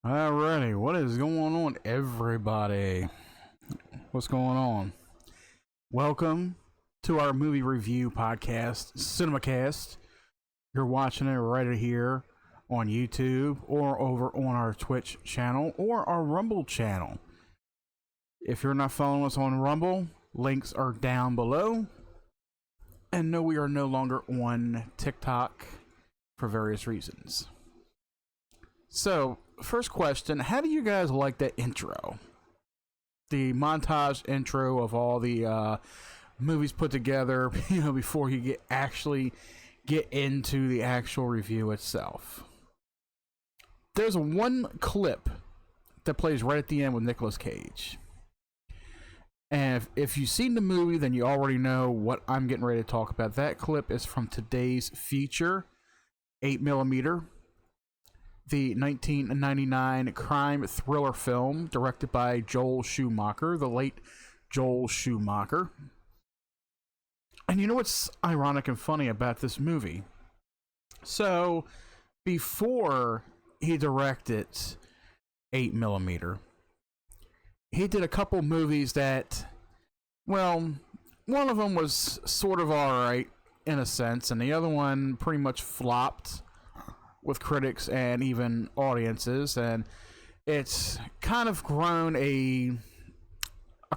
Alrighty, what is going on, everybody? What's going on? Welcome to our movie review podcast, Cinemacast. You're watching it right here on YouTube or over on our Twitch channel or our Rumble channel. If you're not following us on Rumble, links are down below. And no, we are no longer on TikTok for various reasons. So, first question, how do you guys like that intro? The montage intro of all the movies put together, before you actually get into the actual review itself. There's one clip that plays right at the end with Nicolas Cage. And if you've seen the movie, then you already know what I'm getting ready to talk about. That clip is from today's feature, 8mm. The 1999 crime thriller film directed by Joel Schumacher, the late Joel Schumacher. And you know what's ironic and funny about this movie? So, before he directed 8mm, he did a couple movies that, well, one of them was sort of alright in a sense, and the other one pretty much flopped with critics and even audiences, and it's kind of grown a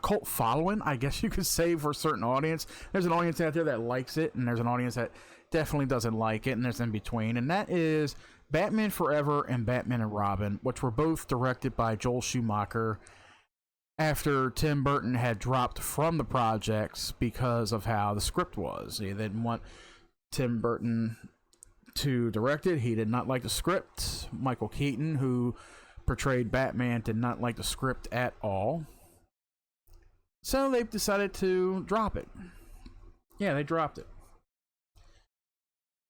cult following, I guess you could say, for a certain audience. There's an audience out there that likes it, and there's an audience that definitely doesn't like it, and there's in between, and that is Batman Forever and Batman and Robin, which were both directed by Joel Schumacher after Tim Burton had dropped from the projects because of how the script was. They didn't want Tim Burton to direct it. He did not like the script. Michael Keaton, who portrayed Batman, did not like the script at all. So they've decided to drop it. Yeah, they dropped it.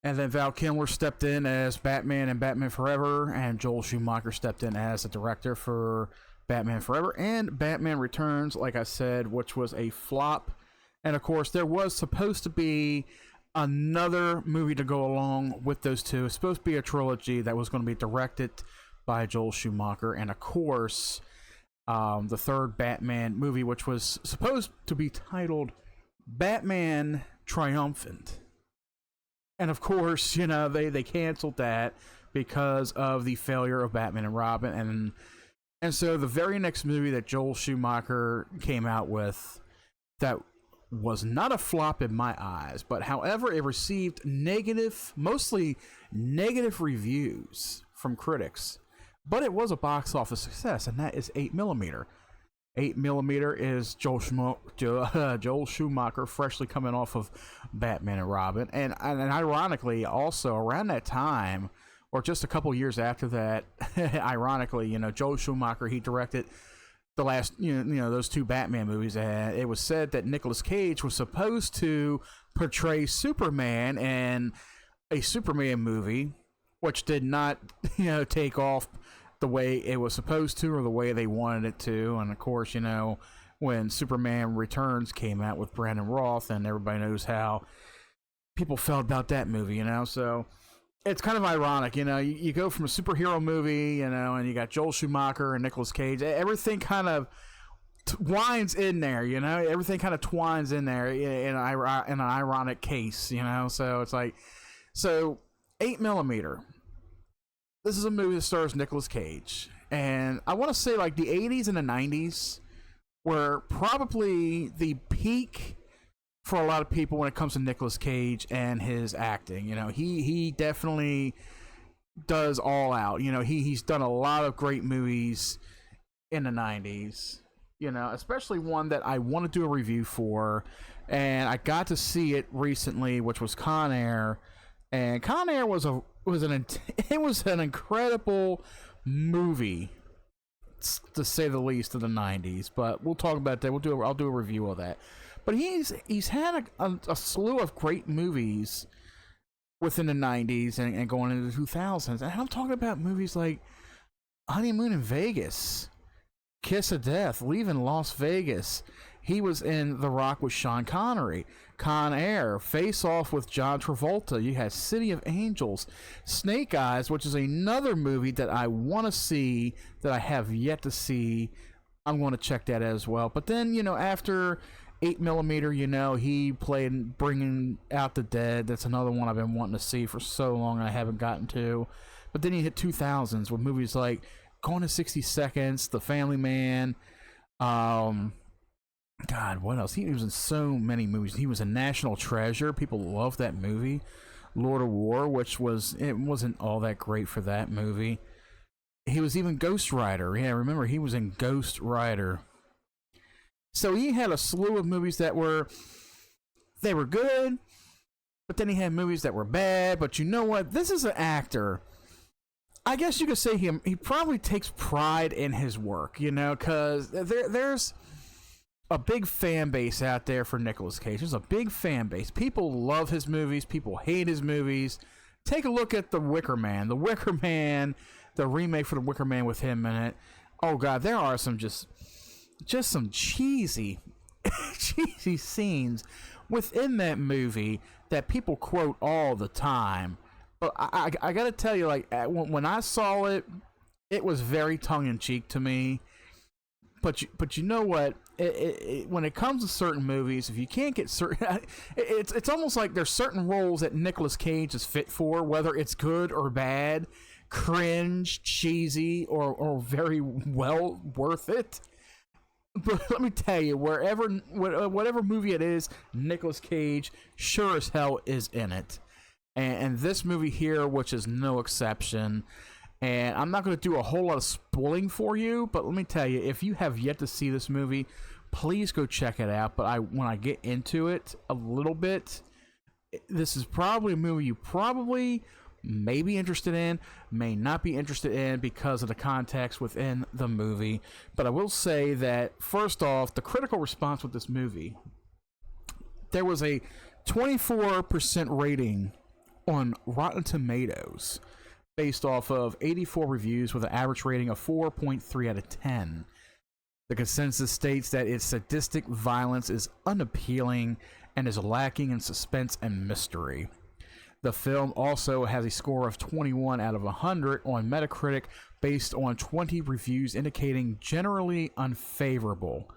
And then Val Kilmer stepped in as Batman and Batman Forever, and Joel Schumacher stepped in as the director for Batman Forever and Batman Returns, like I said, which was a flop. And of course, there was supposed to be another movie to go along with those two. It's supposed to be a trilogy that was going to be directed by Joel Schumacher, and of course, the third Batman movie, which was supposed to be titled Batman Triumphant. And of course, they canceled that because of the failure of Batman and Robin, and so the very next movie that Joel Schumacher came out with, that was not a flop in my eyes, but however, it received mostly negative reviews from critics, but it was a box office success, and that is 8mm. 8mm is Joel Schumacher freshly coming off of Batman and Robin, and ironically, also around that time, or just a couple years after that, ironically, Joel Schumacher, he directed the last, those two Batman movies, and it was said that Nicolas Cage was supposed to portray Superman in a Superman movie, which did not, take off the way it was supposed to or the way they wanted it to. And of course, when Superman Returns came out with Brandon Roth, and everybody knows how people felt about that movie, so it's kind of ironic, you go from a superhero movie, and you got Joel Schumacher and Nicolas Cage. Everything kind of twines in there, everything kind of twines in there in an ironic case, so it's like, 8mm. This is a movie that stars Nicolas Cage, and I want to say like the 80s and the 90s were probably the peak for a lot of people when it comes to Nicolas Cage and his acting. He definitely does all out. He's done a lot of great movies in the 90s, especially one that I want to do a review for, and I got to see it recently, which was Con Air. And Con Air was an incredible movie, to say the least, of the 90s, but we'll talk about that. I'll do a review of that. But he's had a slew of great movies within the 90s and going into the 2000s. And I'm talking about movies like Honeymoon in Vegas, Kiss of Death, Leaving Las Vegas. He was in The Rock with Sean Connery, Con Air, Face Off with John Travolta. You had City of Angels, Snake Eyes, which is another movie that I want to see that I have yet to see. I'm going to check that as well. But then, after 8mm, he played Bringing Out the Dead. That's another one I've been wanting to see for so long and I haven't gotten to. But then he hit 2000s with movies like Gone in 60 Seconds, The Family Man, God, what else? He was in so many movies. He was a National Treasure. People love that movie. Lord of War, it wasn't all that great for that movie. He was even Ghost Rider. Yeah, remember, he was in Ghost Rider. So he had a slew of movies that were good, but then he had movies that were bad. But you know what? This is an actor. I guess you could say he probably takes pride in his work, because there's a big fan base out there for Nicolas Cage. There's a big fan base. People love his movies. People hate his movies. Take a look at The Wicker Man. The Wicker Man, the remake for The Wicker Man with him in it. Oh God, there are some just some cheesy scenes within that movie that people quote all the time. But I gotta tell you, like, when I saw it, it was very tongue-in-cheek to me. But you know what? When it comes to certain movies, if you can't get certain, it's almost like there's certain roles that Nicolas Cage is fit for, whether it's good or bad, cringe, cheesy, or very well worth it. But let me tell you, whatever movie it is, Nicolas Cage sure as hell is in it. And this movie here, which is no exception. And I'm not going to do a whole lot of spoiling for you, but let me tell you, if you have yet to see this movie, please go check it out. But when I get into it a little bit, this is probably a movie you probably may be interested in, may not be interested in because of the context within the movie. But I will say that, first off, the critical response with this movie, there was a 24% rating on Rotten Tomatoes, based off of 84 reviews with an average rating of 4.3 out of 10. The consensus states that its sadistic violence is unappealing and is lacking in suspense and mystery. The film also has a score of 21 out of 100 on Metacritic based on 20 reviews indicating generally unfavorable.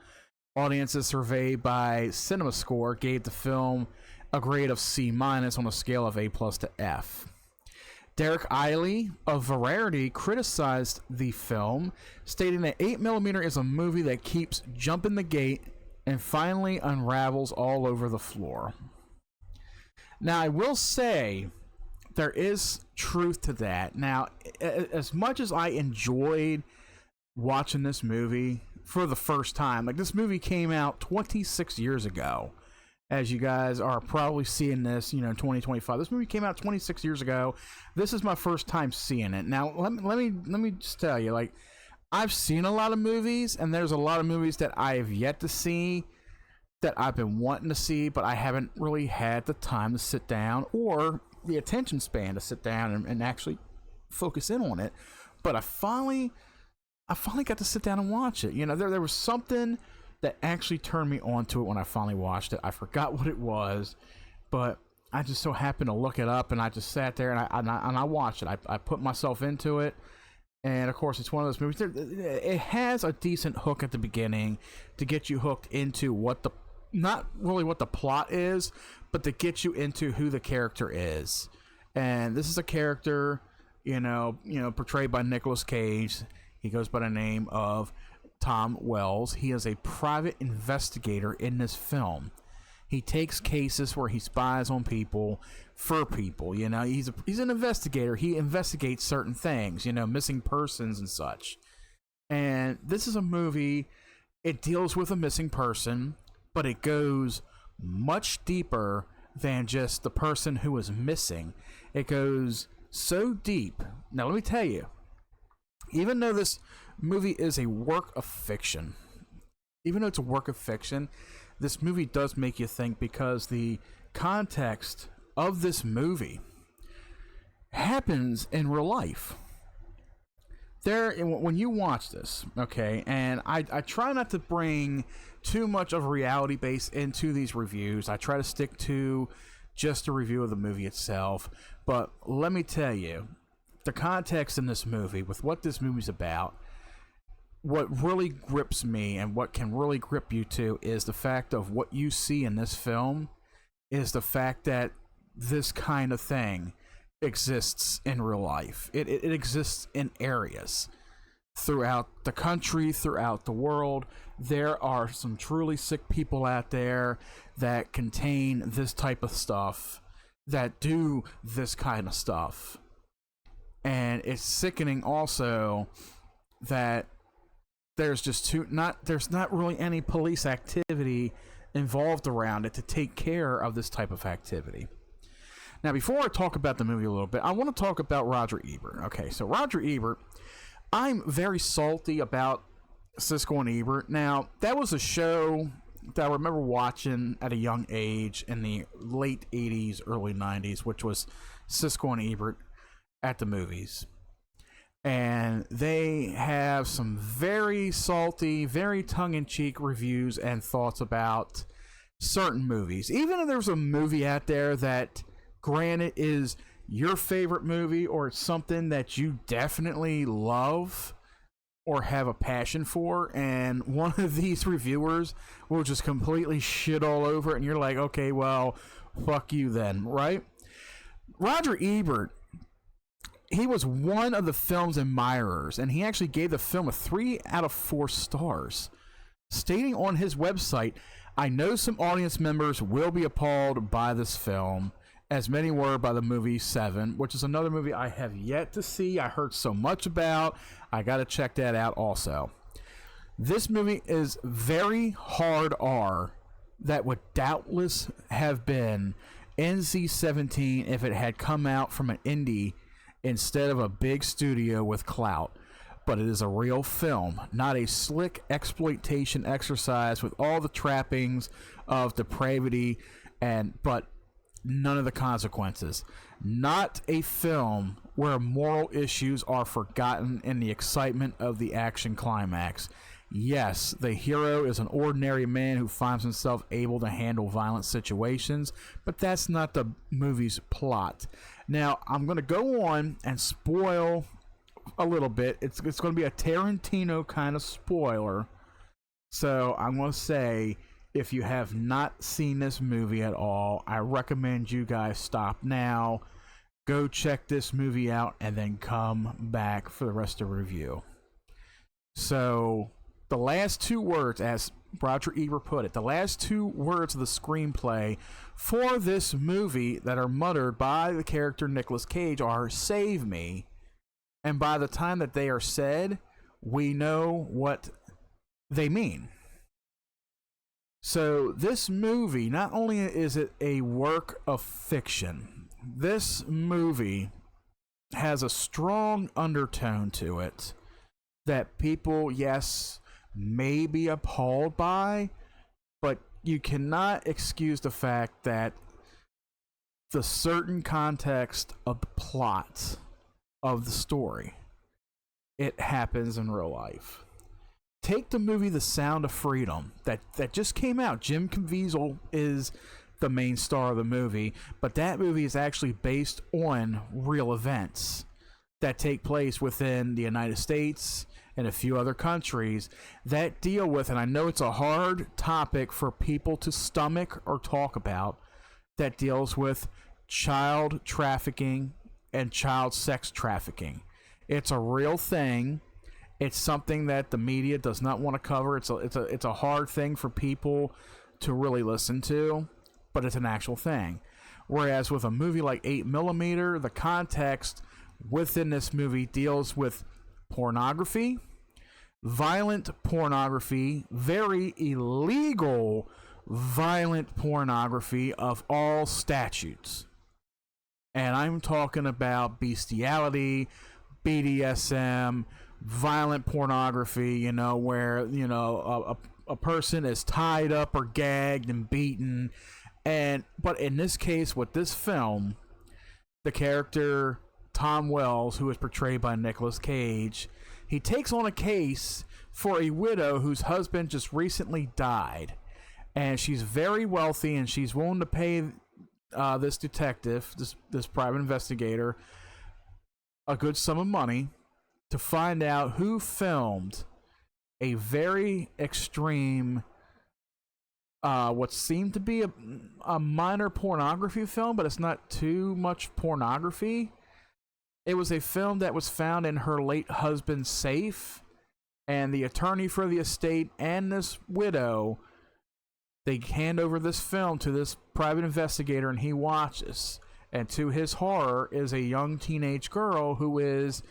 Audiences surveyed by CinemaScore gave the film a grade of C- on a scale of A+ to F. Derek Eiley of Variety criticized the film, stating that 8mm is a movie that keeps jumping the gate and finally unravels all over the floor. Now, I will say there is truth to that. Now, as much as I enjoyed watching this movie for the first time, like, this movie came out 26 years ago. As you guys are probably seeing this, in 2025. This movie came out 26 years ago. This is my first time seeing it. Now, let me just tell you, like, I've seen a lot of movies, and there's a lot of movies that I have yet to see that I've been wanting to see, but I haven't really had the time to sit down or the attention span to sit down and actually focus in on it. But I finally got to sit down and watch it. There was something that actually turned me on to it when I finally watched it. I forgot what it was, but I just so happened to look it up, and I just sat there and I watched it. I put myself into it, and of course, it's one of those movies. It has a decent hook at the beginning to get you hooked into not really what the plot is, but to get you into who the character is. And this is a character, portrayed by Nicolas Cage. He goes by the name of Tom Wells. He is a private investigator in this film. He takes cases where he spies on people for people. He's an investigator. He investigates certain things, missing persons and such. And this is a movie, it deals with a missing person, but it goes much deeper than just the person who is missing. It goes so deep. Now, let me tell you, even though this movie is a work of fiction, this movie does make you think, because the context of this movie happens in real life. when you watch this, okay, and I try not to bring too much of a reality base into these reviews. I try to stick to just a review of the movie itself. But let me tell you, the context in this movie, with what this movie's about, what really grips me and what can really grip you too is the fact of what you see in this film is the fact that this kind of thing exists in real life. It exists in areas throughout the country, throughout the world. There are some truly sick people out there that contain this type of stuff, that do this kind of stuff. And it's sickening also that there's not really any police activity involved around it to take care of this type of activity. Now, before I talk about the movie a little bit, I want to talk about Roger Ebert. Okay, so Roger Ebert, I'm very salty about Siskel and Ebert. Now, that was a show that I remember watching at a young age in the late 80s, early 90s, which was Siskel and Ebert at the movies. And they have some very salty, very tongue-in-cheek reviews and thoughts about certain movies. Even if there's a movie out there that, granted, is your favorite movie or it's something that you definitely love or have a passion for, and one of these reviewers will just completely shit all over it, and you're like, okay, well, fuck you then, right? Roger Ebert, he was one of the film's admirers, and he actually gave the film a 3 out of 4 stars, stating on his website, "I know some audience members will be appalled by this film, as many were by the movie Seven," which is another movie I have yet to see. I heard so much about. I got to check that out also. This movie is very hard R that would doubtless have been NC-17 if it had come out from an indie instead of a big studio with clout. But it is a real film, not a slick exploitation exercise with all the trappings of depravity but none of the consequences. Not a film where moral issues are forgotten in the excitement of the action climax. Yes, the hero is an ordinary man who finds himself able to handle violent situations, but that's not the movie's plot. Now, I'm going to go on and spoil a little bit. It's going to be a Tarantino kind of spoiler. So I'm going to say, if you have not seen this movie at all, I recommend you guys stop now, go check this movie out, and then come back for the rest of the review. So the last 2 words, as Roger Ebert put it, the last 2 words of the screenplay for this movie that are muttered by the character Nicolas Cage are "save me." And by the time that they are said, we know what they mean. So this movie, not only is it a work of fiction, this movie has a strong undertone to it that people, yes, may be appalled by, but you cannot excuse the fact that the certain context of the plot of the story, it happens in real life. Take the movie The Sound of Freedom that just came out. Jim Caviezel is the main star of the movie, but that movie is actually based on real events that take place within the United States and a few other countries that deal with, and I know it's a hard topic for people to stomach or talk about, that deals with child trafficking and child sex trafficking. It's a real thing. It's something that the media does not want to cover. It's a hard thing for people to really listen to, but it's an actual thing. Whereas with a movie like 8mm, the context within this movie deals with pornography, violent pornography, very illegal violent pornography of all statutes. And I'm talking about bestiality, BDSM, violent pornography, where, a person is tied up or gagged and beaten. But in this case, with this film, the character Tom Wells, who is portrayed by Nicolas Cage, he takes on a case for a widow whose husband just recently died. And she's very wealthy, and she's willing to pay this detective, this private investigator, a good sum of money to find out who filmed a very extreme, what seemed to be a minor pornography film, but it's not too much pornography. It was a film that was found in her late husband's safe, and the attorney for the estate and this widow, they hand over this film to this private investigator, and he watches. And to his horror is a young teenage girl who is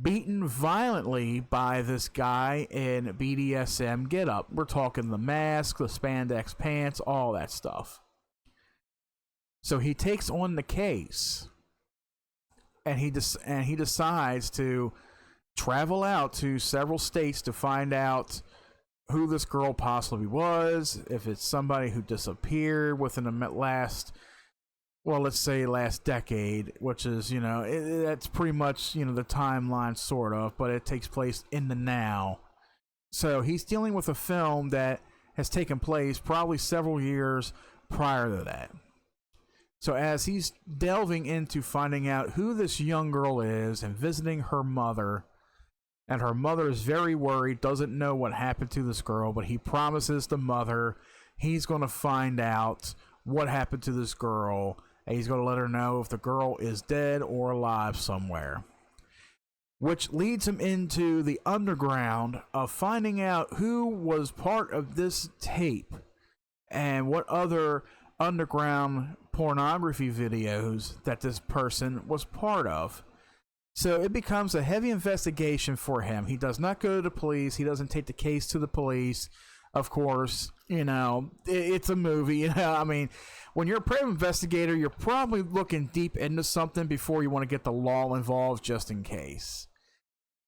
beaten violently by this guy in BDSM getup. We're talking the mask, the spandex pants, all that stuff. So he takes on the case, and he decides to travel out to several states to find out who this girl possibly was, if it's somebody who disappeared within the last decade, which is, that's pretty much, the timeline sort of, but it takes place in the now. So he's dealing with a film that has taken place probably several years prior to that. So as he's delving into finding out who this young girl is and visiting her mother, and her mother is very worried, doesn't know what happened to this girl, but he promises the mother he's going to find out what happened to this girl, and he's going to let her know if the girl is dead or alive somewhere. Which leads him into the underground of finding out who was part of this tape and what other underground pornography videos that this person was part of. So it becomes a heavy investigation for him. He does not go to the police. He doesn't take the case to the police. Of course, it's a movie. I mean, when you're a private investigator, you're probably looking deep into something before you want to get the law involved just in case.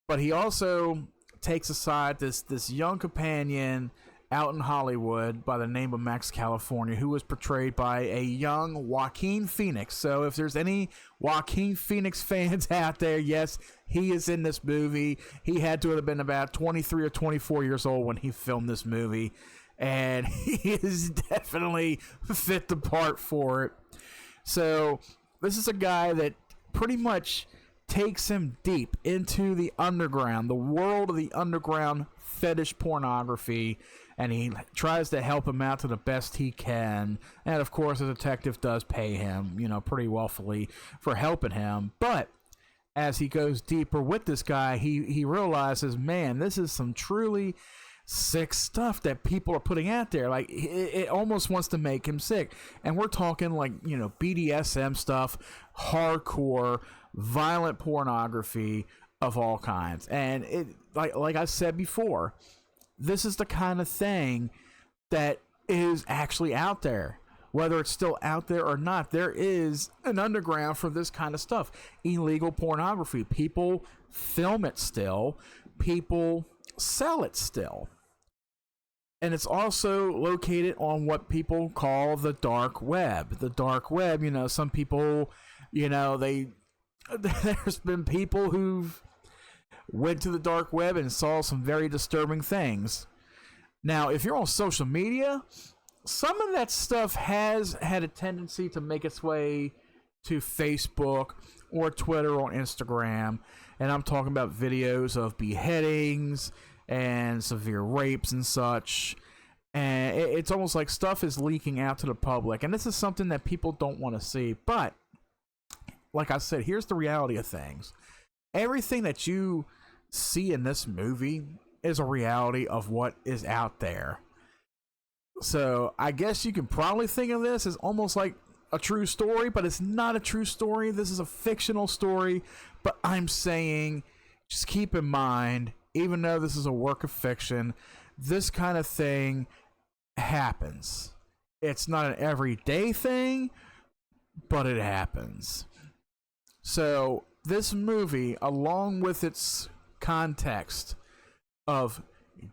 But he also takes aside this young companion out in Hollywood by the name of Max California, who was portrayed by a young Joaquin Phoenix. So if there's any Joaquin Phoenix fans out there, yes, he is in this movie. He had to have been about 23 or 24 years old when he filmed this movie, and he is definitely fit the part for it. So this is a guy that pretty much takes him deep into the underground, the world of the underground fetish pornography, and he tries to help him out to the best he can. And of course, the detective does pay him, pretty wealthily for helping him. But as he goes deeper with this guy, he realizes, man, this is some truly sick stuff that people are putting out there. Like, it almost wants to make him sick. And we're talking like, BDSM stuff, hardcore, violent pornography of all kinds. And it, like I said before, this is the kind of thing that is actually out there. Whether it's still out there or not, there is an underground for this kind of stuff. Illegal pornography. People film it still. People sell it still. And it's also located on what people call the dark web. The dark web, some people, there's been people who've went to the dark web and saw some very disturbing things. Now, if you're on social media, some of that stuff has had a tendency to make its way to Facebook or Twitter or Instagram. And I'm talking about videos of beheadings and severe rapes and such. And it's almost like stuff is leaking out to the public. And this is something that people don't want to see. But, like I said, here's the reality of things. Everything that you see in this movie is a reality of what is out there. So I guess you can probably think of this as almost like a true story, but it's not a true story. This is a fictional story. But I'm saying, just keep in mind, even though this is a work of fiction, this kind of thing happens. It's not an everyday thing, but it happens. So this movie, along with its context of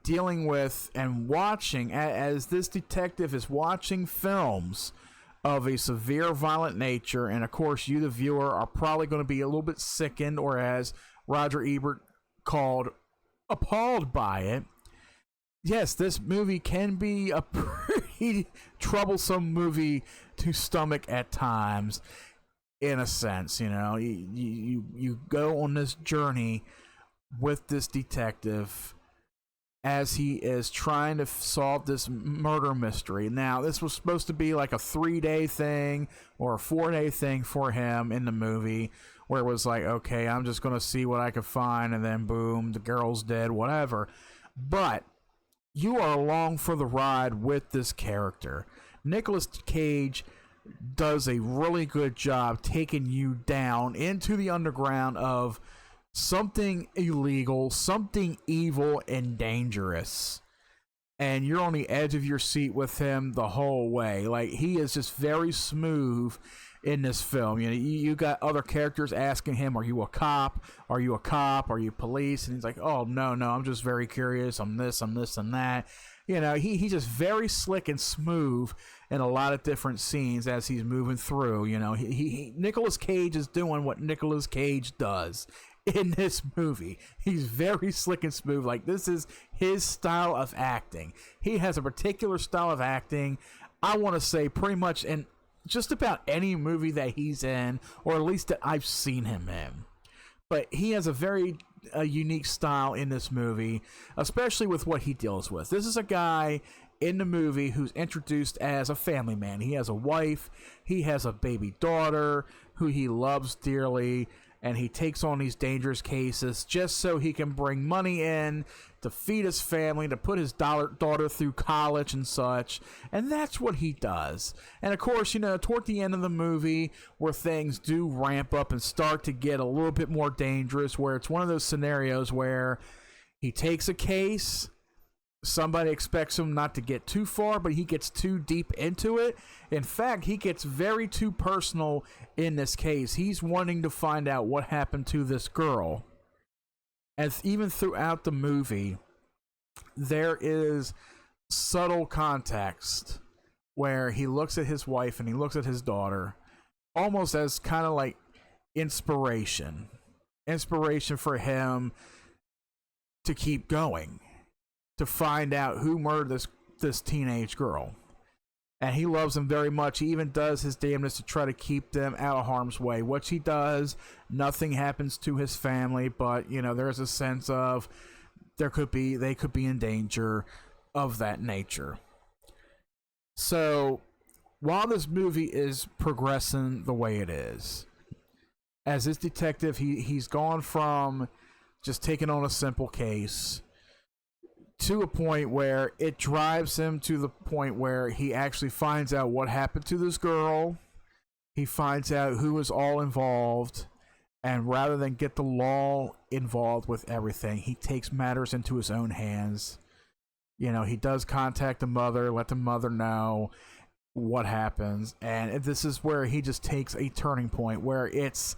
dealing with and watching, as this detective is watching films of a severe violent nature, and of course you, the viewer, are probably going to be a little bit sickened, or as Roger Ebert called, appalled by it, yes, this movie can be a pretty troublesome movie to stomach at times. In a sense, you go on this journey with this detective as he is trying to solve this murder mystery. Now, this was supposed to be like a 3-day thing or a 4-day thing for him in the movie, where it was like, okay, I'm just going to see what I can find, and then boom, the girl's dead, whatever. But you are along for the ride with this character. Nicolas Cage does a really good job taking you down into the underground of something illegal, something evil and dangerous, and you're on the edge of your seat with him the whole way. Like, he is just very smooth in this film. You got other characters asking him, are you a cop, are you police? And he's like, oh, no, I'm just very curious, I'm this and that. He's just very slick and smooth in a lot of different scenes as he's moving through. Nicolas Cage is doing what Nicolas Cage does in this movie. He's very slick and smooth. Like, this is his style of acting. He has a particular style of acting, I want to say, pretty much in just about any movie that he's in, or at least that I've seen him in. But he has a very unique style in this movie, especially with what he deals with. This is a guy in the movie who's introduced as a family man. He has a wife, he has a baby daughter who he loves dearly, and he takes on these dangerous cases just so he can bring money in to feed his family, to put his daughter through college and such. And that's what he does. And of course, toward the end of the movie, where things do ramp up and start to get a little bit more dangerous, where it's one of those scenarios where he takes a case, somebody expects him not to get too far, but he gets too deep into it. In fact, he gets very too personal in this case. He's wanting to find out what happened to this girl. And even throughout the movie, there is subtle context where he looks at his wife and he looks at his daughter almost as kind of like inspiration for him to keep going, to find out who murdered this teenage girl. And he loves them very much. He even does his damnedest to try to keep them out of harm's way, which he does. Nothing happens to his family, but there's a sense of they could be in danger of that nature. So while this movie is progressing the way it is, as this detective, he's gone from just taking on a simple case to a point where it drives him to the point where he actually finds out what happened to this girl. He finds out who was all involved, and rather than get the law involved with everything, he takes matters into his own hands. He does contact the mother, let the mother know what happens, and this is where he just takes a turning point where it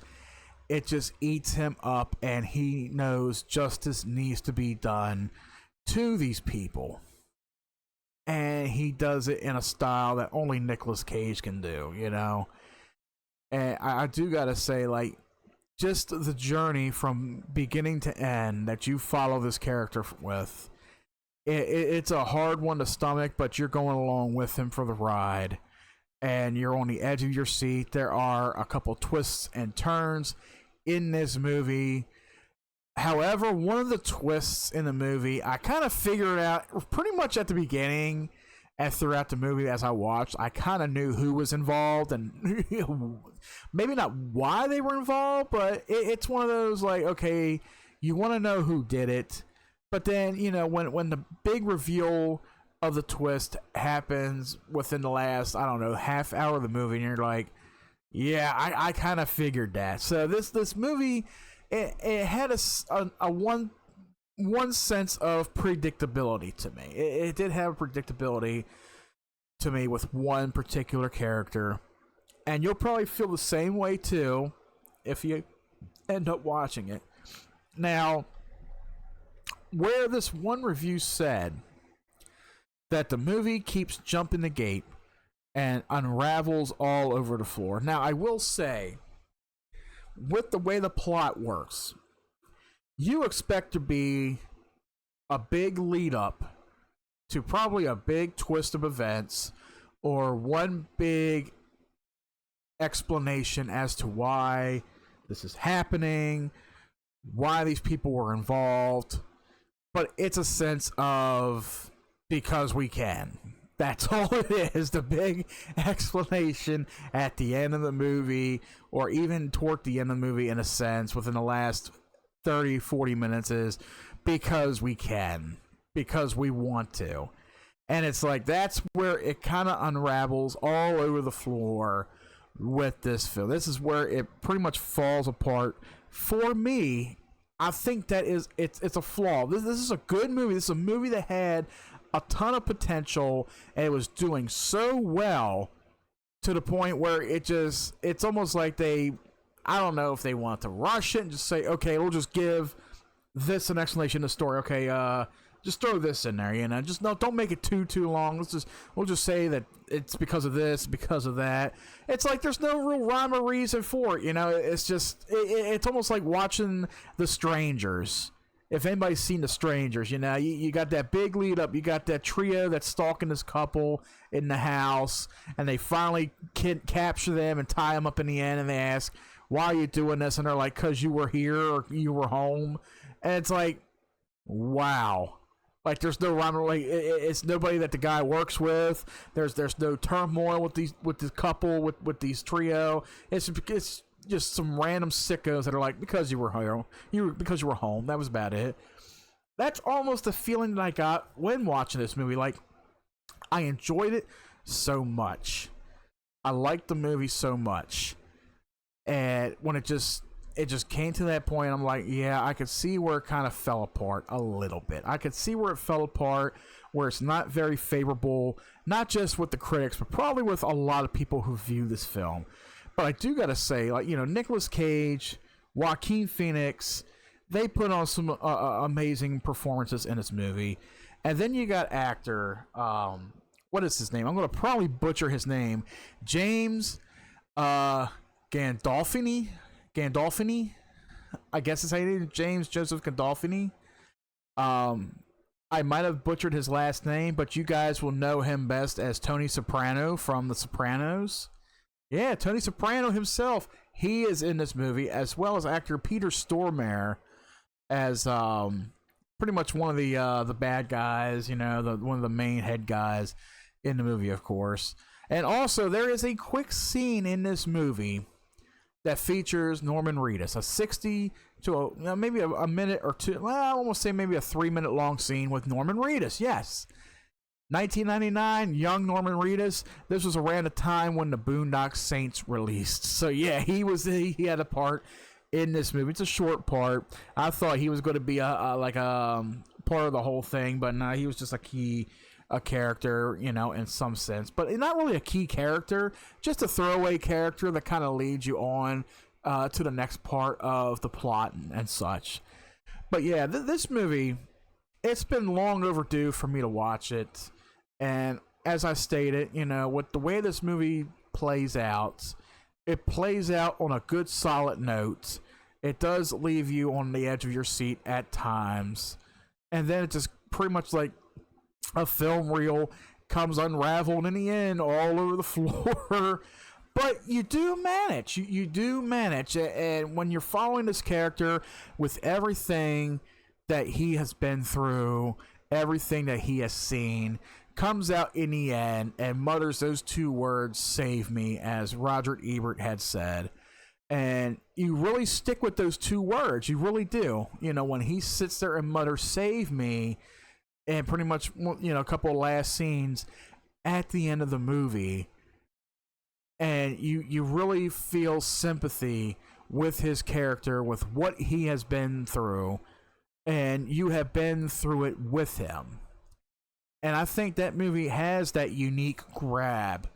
just eats him up, and he knows justice needs to be done to these people, and he does it in a style that only Nicolas Cage can do. And I do gotta say, like, just the journey from beginning to end that you follow this character with, it's a hard one to stomach, but you're going along with him for the ride, and you're on the edge of your seat. There are a couple twists and turns in this movie. However, one of the twists in the movie, I kind of figured out pretty much at the beginning and throughout the movie as I watched. I kind of knew who was involved, and maybe not why they were involved, but it's one of those, like, okay, you want to know who did it, but then, when the big reveal of the twist happens within the last, I don't know, half hour of the movie, and you're like, yeah, I kind of figured that. So this movie, it had a one sense of predictability to me. It did have predictability to me with one particular character, and you'll probably feel the same way too if you end up watching it. Now, where this one review said that the movie keeps jumping the gate and unravels all over the floor. Now, I will say, with the way the plot works, you expect to be a big lead up to probably a big twist of events or one big explanation as to why this is happening, why these people were involved. But it's a sense of because we can. That's all it is. The big explanation at the end of the movie, or even toward the end of the movie in a sense, within the last 30, 40 minutes is because we can. Because we want to. And it's like that's where it kind of unravels all over the floor with this film. This is where it pretty much falls apart for me. I think that is it's a flaw. This is a good movie. This is a movie that had a ton of potential and it was doing so well to the point where it's almost like I don't know if they want to rush it and just say, okay, we'll just give this an explanation of the story. Okay, just throw this in there, just don't make it too long. We'll just say that it's because of this, because of that. It's like there's no real rhyme or reason for it, it's just it's almost like watching The Strangers. If anybody's seen The Strangers, you got that big lead up, you got that trio that's stalking this couple in the house, and they finally capture them and tie them up in the end, and they ask, why are you doing this? And they're like, because you were here or you were home. And it's like, wow. Like there's no rhyme, like it's nobody that the guy works with. There's no turmoil with this couple with these trio. It's just some random sickos that are like, because you were home, that was about it. That's almost the feeling that I got when watching this movie. Like I enjoyed it so much. I liked the movie so much, and when it just came to that point, I'm like, yeah, I could see where it kind of fell apart a little bit. I could see where it fell apart, where it's not very favorable, not just with the critics, but probably with a lot of people who view this film. But I do got to say, like, Nicolas Cage, Joaquin Phoenix, they put on some amazing performances in this movie. And then you got actor, what is his name? I'm going to probably butcher his name. James Gandolfini, I guess it's how you name James Joseph Gandolfini. I might have butchered his last name, but you guys will know him best as Tony Soprano from The Sopranos. Yeah, Tony Soprano himself. He is in this movie, as well as actor Peter Stormare as pretty much one of the bad guys, one of the main head guys in the movie, of course. And also, there is a quick scene in this movie that features Norman Reedus, a 60 to maybe a minute or two, well, I almost say maybe a 3-minute long scene with Norman Reedus. Yes, 1999, young Norman Reedus. This was around the time when the Boondock Saints released. So yeah, he had a part in this movie. It's a short part. I thought he was going to be a part of the whole thing, but no, he was just a character, in some sense, but not really a key character, just a throwaway character that kind of leads you on to the next part of the plot and such. But yeah, this movie, it's been long overdue for me to watch it. And as I stated, with the way this movie plays out, it plays out on a good solid note. It does leave you on the edge of your seat at times. And then it just pretty much like a film reel comes unraveled in the end all over the floor. But you do manage. You do manage. And when you're following this character with everything that he has been through, everything that he has seen, comes out in the end and mutters those two words, "Save me," as Roger Ebert had said. And you really stick with those two words. You really do. When he sits there and mutters, "Save me," and pretty much, a couple of last scenes at the end of the movie, and you really feel sympathy with his character, with what he has been through, and you have been through it with him. And I think that movie has that unique grab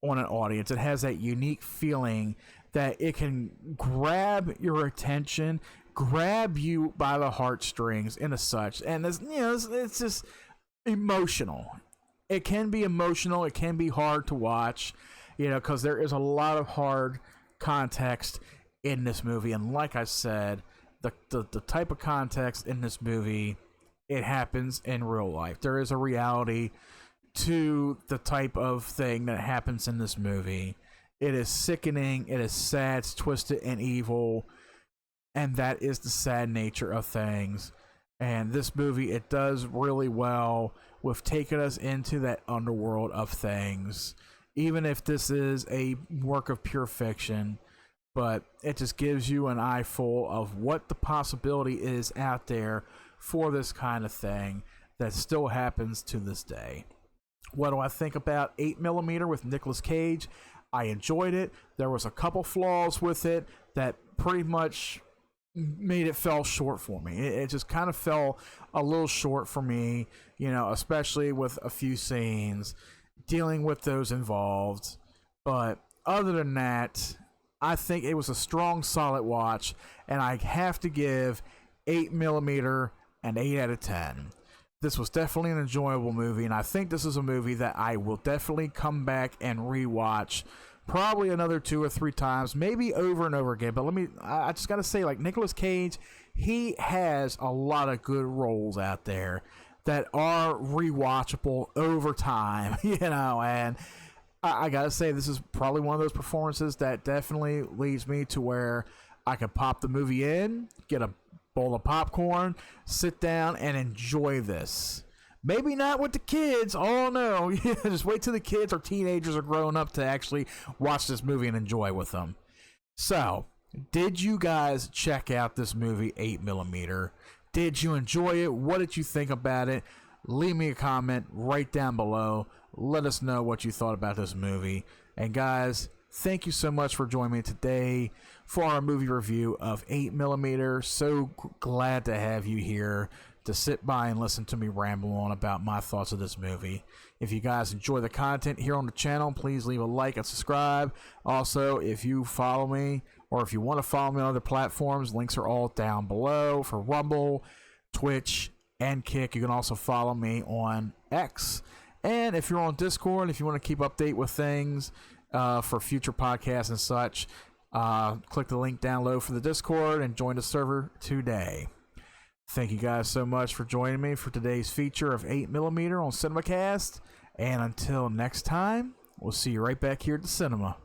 on an audience. It has that unique feeling that it can grab your attention, grab you by the heartstrings and as such. And it's just emotional. It can be emotional. It can be hard to watch, because there is a lot of hard context in this movie. And like I said, the type of context in this movie it happens in real life. There is a reality to the type of thing that happens in this movie. It is sickening, it is sad, it's twisted and evil, and that is the sad nature of things. And this movie, it does really well with taking us into that underworld of things, even if this is a work of pure fiction. But it just gives you an eyeful of what the possibility is out there for this kind of thing that still happens to this day. What do I think about 8mm with Nicolas Cage? I enjoyed it. There was a couple flaws with it that pretty much made it fell short for me. It just kind of fell a little short for me, you know, especially with a few scenes dealing with those involved. But other than that, I think it was a strong, solid watch, and I have to give 8mm an 8 out of 10. This was definitely an enjoyable movie, and I think this is a movie that I will definitely come back and rewatch probably another 2 or 3 times, maybe over and over again. But I just gotta say, like, Nicolas Cage, he has a lot of good roles out there that are rewatchable over time, you know, and I gotta say, this is probably one of those performances that definitely leads me to where I could pop the movie in, get a bowl of popcorn, sit down, and enjoy this. Maybe not with the kids. Oh no, just wait till the kids or teenagers are growing up to actually watch this movie and enjoy with them. So, did you guys check out this movie 8mm? Did you enjoy it? What did you think about it? Leave me a comment right down below. Let us know what you thought about this movie. And guys, thank you so much for joining me today for our movie review of 8mm. So glad to have you here to sit by and listen to me ramble on about my thoughts of this movie. If you guys enjoy the content here on the channel, please leave a like and subscribe. Also, if you follow me or if you want to follow me on other platforms, links are all down below for Rumble, Twitch, and Kick. You can also follow me on X. And if you're on Discord, if you want to keep update with things for future podcasts and such, click the link down below for the Discord and join the server today. Thank you guys so much for joining me for today's feature of 8mm on Cinemacast. And until next time, we'll see you right back here at the cinema.